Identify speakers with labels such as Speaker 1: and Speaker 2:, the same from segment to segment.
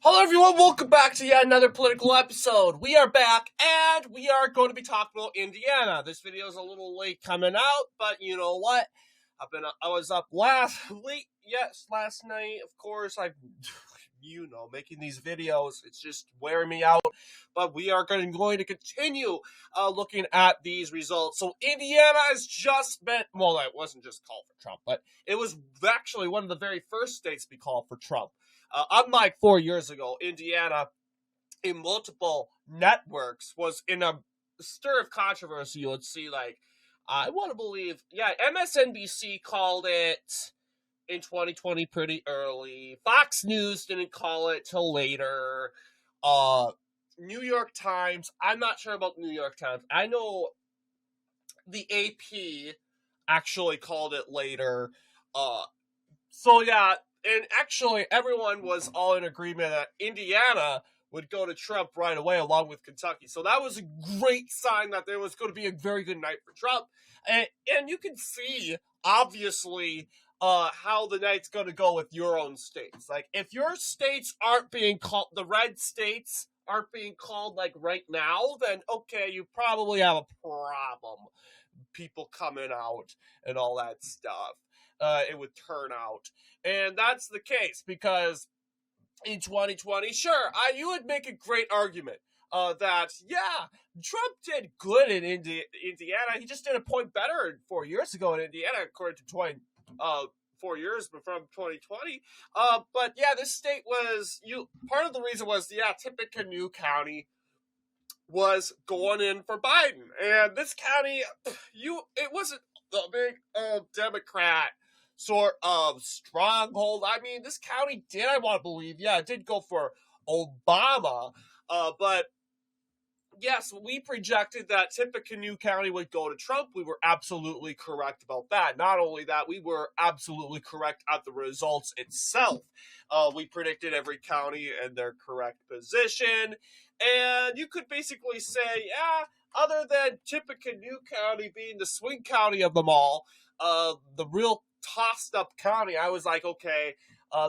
Speaker 1: Hello everyone, welcome back to yet another political episode. We are back, and we are going to be talking about Indiana. This video is a little late coming out, but you know what? I was up last night. Of course, making these videos. It's just wearing me out. But we are going to continue looking at these results. So Indiana has just been, well, it wasn't just called for Trump, but it was actually one of the very first states to be called for Trump. Unlike 4 years ago, Indiana, in multiple networks, was in a stir of controversy. You would see, I want to believe, MSNBC called it in 2020 pretty early. Fox News didn't call it till later. New York Times, I'm not sure about the New York Times. I know the AP actually called it later. And actually, everyone was all in agreement that Indiana would go to Trump right away, along with Kentucky. So that was a great sign that there was going to be a very good night for Trump. And you can see, obviously, how the night's going to go with your own states. Like, if your states aren't being called, the red states aren't being called, like, right now, then, okay, you probably have a problem. People coming out and all that stuff. It would turn out. And that's the case because in 2020, sure, you would make a great argument that, Trump did good in Indiana. He just did a point better 4 years ago in Indiana, according to 4 years from 2020. But this state was, part of the reason was, Tippecanoe County was going in for Biden. And this county, it wasn't a big Democrat sort of stronghold. I mean, this county did, I want to believe, it did go for Obama, but yes, we projected that Tippecanoe County would go to Trump. We were absolutely correct about that. Not only that, we were absolutely correct at the results itself. We predicted every county and their correct position, and you could basically say, other than Tippecanoe County being the swing county of them all, the real tossed up county, I was like, okay,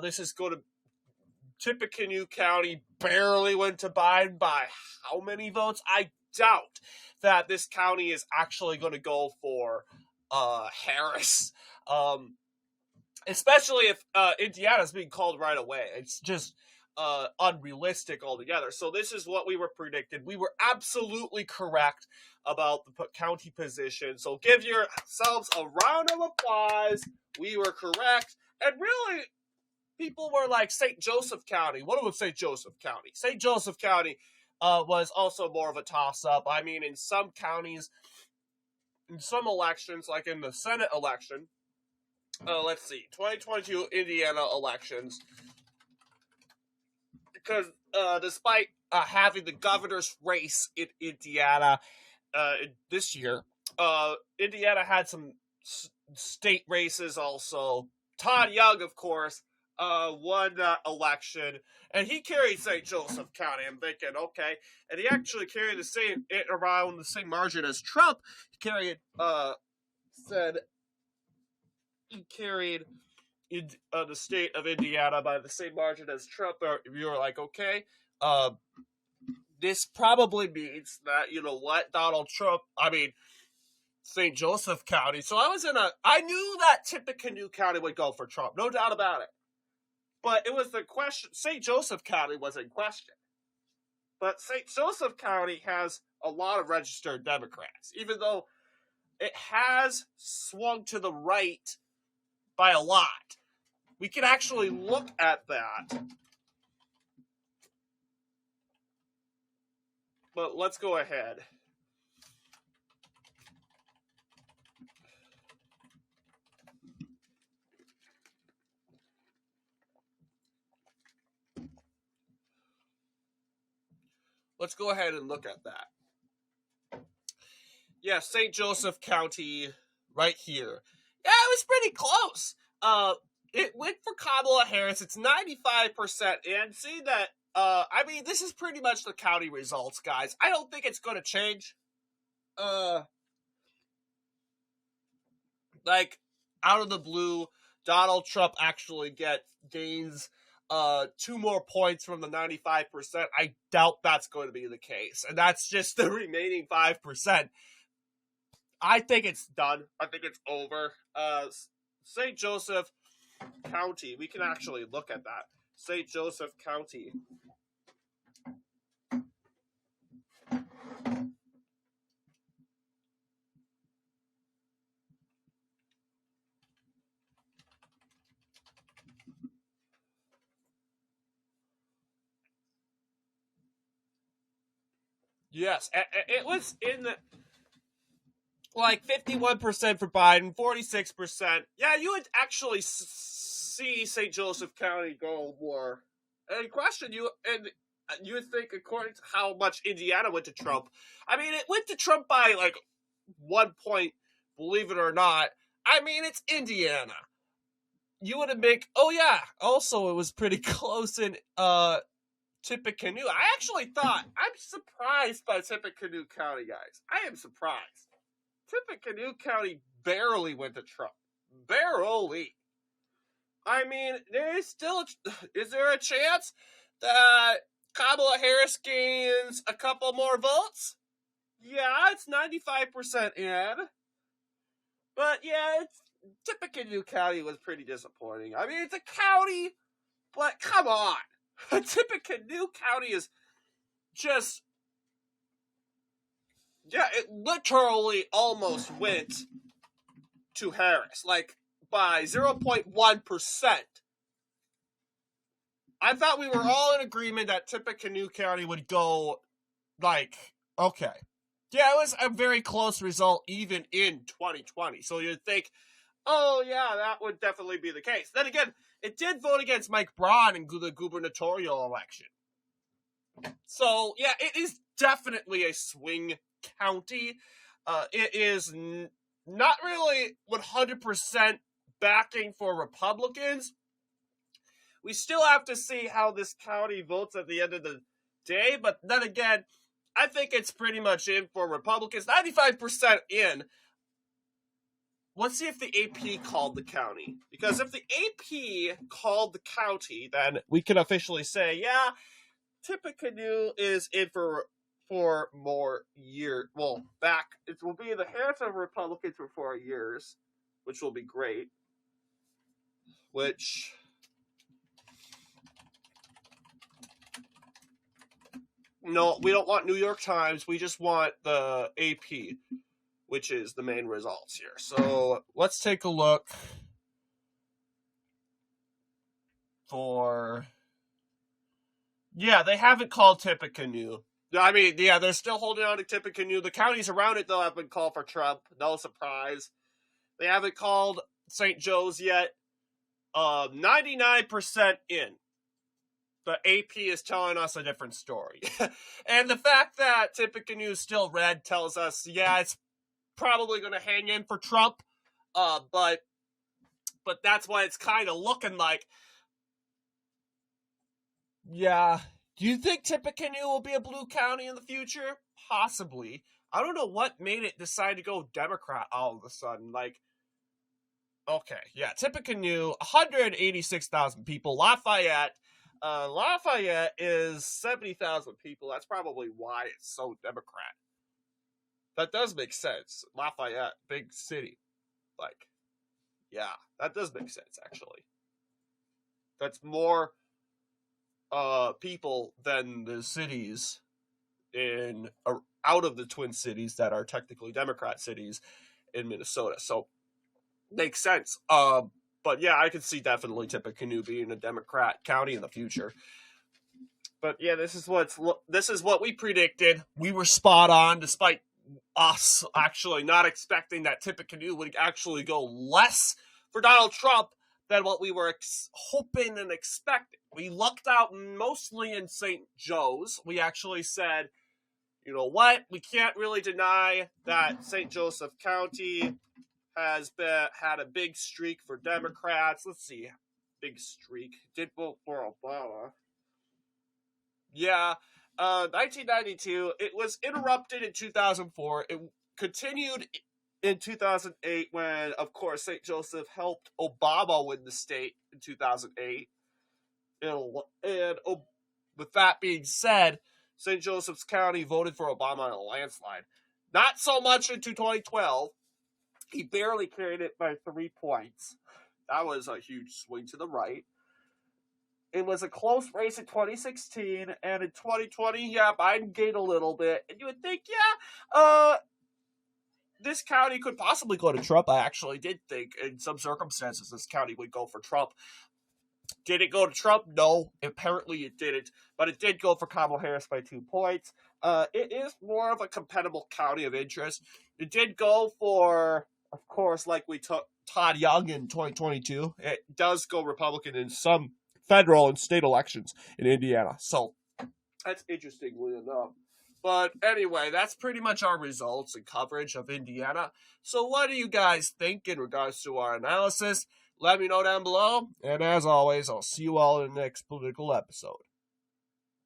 Speaker 1: this is going to, Tippecanoe County barely went to Biden by how many votes? I doubt that this county is actually going to go for Harris, especially if Indiana is being called right away. It's just unrealistic altogether. So this is what we were predicted. We were absolutely correct about the county position. So give yourselves a round of applause. We were correct. And really, people were like, St. Joseph County. What about St. Joseph County? St. Joseph County was also more of a toss-up. I mean, in some counties, in some elections, like in the Senate election, let's see, 2022 Indiana elections, because despite having the governor's race in Indiana this year, Indiana had some state races also. Todd Young, of course, won that election, and he carried St. Joseph County. I'm thinking, okay, and he actually carried around the same margin as Trump. He carried in the state of Indiana by the same margin as Trump. You were like, okay, this probably means that, you know what, St. Joseph County. So I knew that Tippecanoe County would go for Trump, no doubt about it. But it was the question, St. Joseph County was in question. But St. Joseph County has a lot of registered Democrats, even though it has swung to the right by a lot. We can actually look at that. But let's go ahead. Let's go ahead and look at that. Yeah, St. Joseph County right here. Yeah, it was pretty close. It went for Kamala Harris. It's 95%. And see that, this is pretty much the county results, guys. I don't think it's going to change. Out of the blue, Donald Trump actually gains 2 more points from the 95%. I doubt that's going to be the case. And that's just the remaining 5%. I think it's done. I think it's over. St. Joseph County. We can actually look at that. St. Joseph County. Yes, it was in the like 51% for Biden, 46%. Yeah, you would actually see St. Joseph County go more. And question you, and you would think, according to how much Indiana went to Trump, I mean, it went to Trump by like 1 point, believe it or not. I mean, it's Indiana. You would have make, oh yeah, also it was pretty close in Tippecanoe. I actually thought, I'm surprised by Tippecanoe County, guys. I am surprised. Tippecanoe County barely went to Trump. Barely. I mean, there is still, is there a chance that Kamala Harris gains a couple more votes? Yeah, it's 95% in. But yeah, Tippecanoe County was pretty disappointing. I mean, it's a county, but come on. Tippecanoe County is just, yeah, it literally almost went to Harris, like by 0.1%. I thought we were all in agreement that Tippecanoe County would go, like, okay. Yeah, it was a very close result even in 2020. So you'd think, oh yeah, that would definitely be the case. Then again, it did vote against Mike Braun in the gubernatorial election. So yeah, it is definitely a swing county. It is not really 100% backing for Republicans. We still have to see how this county votes at the end of the day, but then again, I think it's pretty much in for Republicans. 95% in. Let's see if the AP called the county. Because if the AP called the county, then we can officially say, yeah, Tippecanoe is in for more years. Well, it will be in the hands of Republicans for 4 years, which will be great. Which, no, we don't want New York Times. We just want the AP, which is the main results here. So let's take a look for. Yeah, they haven't called Tippecanoe. I mean, yeah, they're still holding on to Tippecanoe. The counties around it, though, have been called for Trump. No surprise. They haven't called St. Joe's yet. 99% in. The AP is telling us a different story. And the fact that Tippecanoe is still red tells us, yeah, it's probably going to hang in for Trump. But that's why it's kind of looking like. Yeah. Do you think Tippecanoe will be a blue county in the future? Possibly. I don't know what made it decide to go Democrat all of a sudden. Like, okay, yeah, Tippecanoe, 186,000 people. Lafayette is 70,000 people. That's probably why it's so Democrat. That does make sense. Lafayette, big city. Like, yeah, that does make sense, actually. That's more people than the cities out of the Twin Cities that are technically Democrat cities in Minnesota. So, makes sense. But yeah, I could see definitely Tippecanoe being a Democrat county in the future. But yeah, this is what we predicted. We were spot on, despite us actually not expecting that Tippecanoe would actually go less for Donald Trump than what we were hoping and expecting. We lucked out mostly in St. Joe's. We actually said, you know what? We can't really deny that St. Joseph County has had a big streak for Democrats. Let's see. Big streak. Did vote for Obama. Yeah. 1992. It was interrupted in 2004. It continued in 2008 when, of course, St. Joseph helped Obama win the state in 2008. And with that being said, St. Joseph's County voted for Obama in a landslide. Not so much into 2012. He barely carried it by 3 points. That was a huge swing to the right. It was a close race in 2016, and in 2020, yeah, Biden gained a little bit. And you would think, this county could possibly go to Trump. I actually did think in some circumstances this county would go for Trump. Did it go to Trump? No, apparently it didn't. But it did go for Kamala Harris by 2 points. It is more of a compatible county of interest. It did go for, of course, like we took Todd Young in 2022. It does go Republican in some federal and state elections in Indiana. So that's interestingly enough. But anyway, that's pretty much our results and coverage of Indiana. So what do you guys think in regards to our analysis? Let me know down below. And as always, I'll see you all in the next political episode.